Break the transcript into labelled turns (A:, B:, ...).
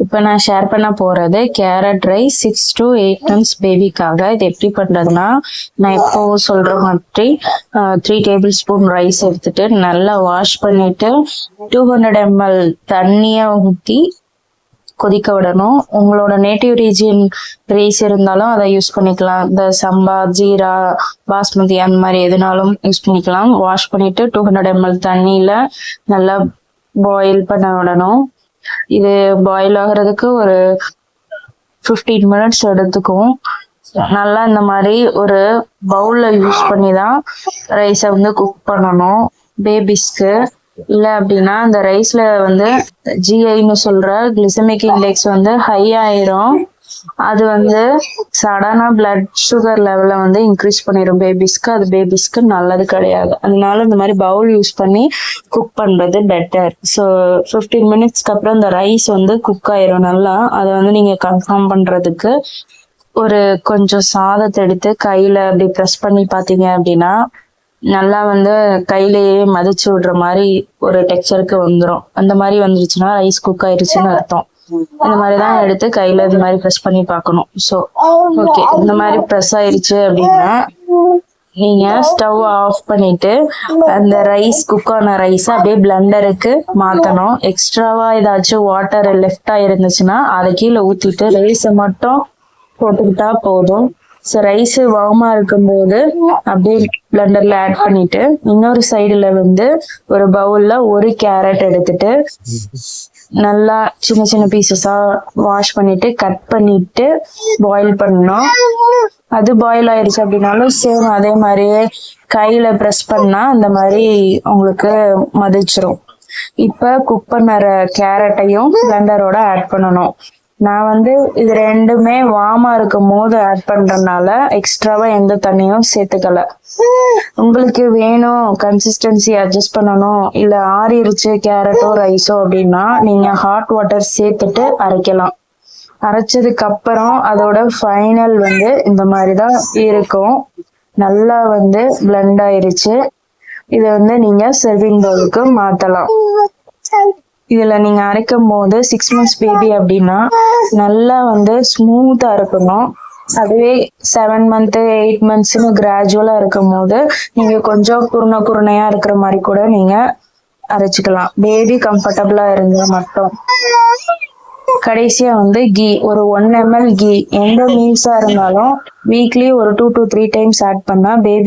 A: இப்போ நான் ஷேர் பண்ண போகிறது கேரட் ரைஸ் 6 to 8 months பேபிக்காக. இது எப்படி பண்ணுறதுன்னா, நான் இப்போ சொல்கிற மாதிரி 3 tablespoon ரைஸ் எடுத்துட்டு நல்லா வாஷ் பண்ணிட்டு 200 ml தண்ணியை ஊற்றி கொதிக்க விடணும். உங்களோட நேட்டிவ் ரீஜியன் ரைஸ் இருந்தாலும் அதை யூஸ் பண்ணிக்கலாம். இந்த சம்பா, ஜீரா, பாஸ்மதி அந்த மாதிரி எதுனாலும் யூஸ் பண்ணிக்கலாம். வாஷ் பண்ணிட்டு 200 ml தண்ணியில் நல்லா பாயில் பண்ண விடணும். இது பாயில் ஆகிறதுக்கு ஒரு 15 minutes எடுத்துக்கும். நல்லா இந்த மாதிரி ஒரு பவுல்ல யூஸ் பண்ணி தான் ரைஸை வந்து குக் பண்ணணும். பேபிஸ்க்கு இல்லை அப்படின்னா இந்த ரைஸ்ல வந்து ஜிஐன்னு சொல்ற கிளிசமிக் இண்டெக்ஸ் வந்து ஹை ஆயிரும். அது வந்து சடனா பிளட் சுகர் லெவலை வந்து இன்க்ரீஸ் பண்ணிடும் பேபிஸ்க்கு. அது பேபிஸ்க்கு நல்லது கிடையாது. அதனால இந்த மாதிரி பவுல் யூஸ் பண்ணி குக் பண்றது பெட்டர். ஸோ 15 minutesக்கு அப்புறம் இந்த ரைஸ் வந்து குக் ஆயிரும் நல்லா. அதை வந்து நீங்க கன்ஃபார்ம் பண்றதுக்கு ஒரு கொஞ்சம் சாதத்தை எடுத்து கையில அப்படி ப்ரெஸ் பண்ணி பார்த்தீங்க அப்படின்னா நல்லா வந்து கையிலேயே மதிச்சு விடுற மாதிரி ஒரு டெக்ஸ்சருக்கு வந்துடும். அந்த மாதிரி வந்துருச்சுன்னா ரைஸ் குக் ஆயிடுச்சுன்னு அர்த்தம். இந்த மாதிரிதான் எடுத்து கையில இந்த மாதிரி ப்ரெஸ் பண்ணி பார்க்கணும். ஸோ ஓகே, இந்த மாதிரி ப்ரெஸ் ஆயிடுச்சு அப்படின்னா நீங்க ஸ்டவ் ஆஃப் பண்ணிட்டு அந்த ரைஸ் குக் ஆன ரைஸை அப்படியே பிளெண்டருக்கு மாத்தணும். எக்ஸ்ட்ராவா ஏதாச்சும் வாட்டர் லெஃப்டா இருந்துச்சுன்னா அதை கீழே ஊத்திட்டு ரைஸை மட்டும் போட்டுக்கிட்டா போதும். ஸோ ரைஸ் வார்மா இருக்கும்போது அப்படியே பிளெண்டர்ல ஆட் பண்ணிட்டு இன்னொரு சைடுல வந்து ஒரு பவுல்ல ஒரு கேரட் எடுத்துட்டு நல்லா சின்ன சின்ன பீசஸா வாஷ் பண்ணிட்டு கட் பண்ணிட்டு பாயில் பண்ணணும். அது பாயில் ஆயிடுச்சு அப்படின்னாலும் சேம் அதே மாதிரியே கையில ப்ரெஸ் பண்ணா அந்த மாதிரி உங்களுக்கு மதிச்சிரும். இப்ப குக் பண்ணற கேரட்டையும் பிளெண்டரோட ஆட் பண்ணணும். நான் வந்து இது ரெண்டுமே வார்மா இருக்கும் போது ஆட் பண்றதுனால எக்ஸ்ட்ராவா எந்த தண்ணியும் சேர்த்துக்கல. உங்களுக்கு வேணும் கன்சிஸ்டன்சி அட்ஜஸ்ட் பண்ணணும், இல்ல ஆறிருச்சு கேரட்டோ ரைஸோ அப்படின்னா நீங்க ஹாட் வாட்டர் சேர்த்துட்டு அரைக்கலாம். அரைச்சதுக்கு அப்புறம் அதோட ஃபைனல் வந்து இந்த மாதிரிதான் இருக்கும். நல்லா வந்து பிளெண்ட் ஆயிருச்சு. இதை வந்து நீங்க சர்விங் பவுலுக்கு மாத்தலாம். இதுல நீங்க அரைக்கும் போது 6 months பேபி அப்படின்னா நல்லா வந்து ஸ்மூத்தா இருக்கணும். அதுவே 7 month 8 monthsன்னு கிராஜுவலா இருக்கும் போது நீங்க கொஞ்சம் குருணையா இருக்கிற மாதிரி கூட நீங்க அரைச்சிக்கலாம். பேபி கம்ஃபர்டபுளா இருந்தா மட்டும். கடைசியா வந்து கீ ஒரு 1 ml கீ எந்த மீல்ஸா இருந்தாலும் வீக்லி ஒரு 2 to 3 times ஆட் பண்ணா பேபி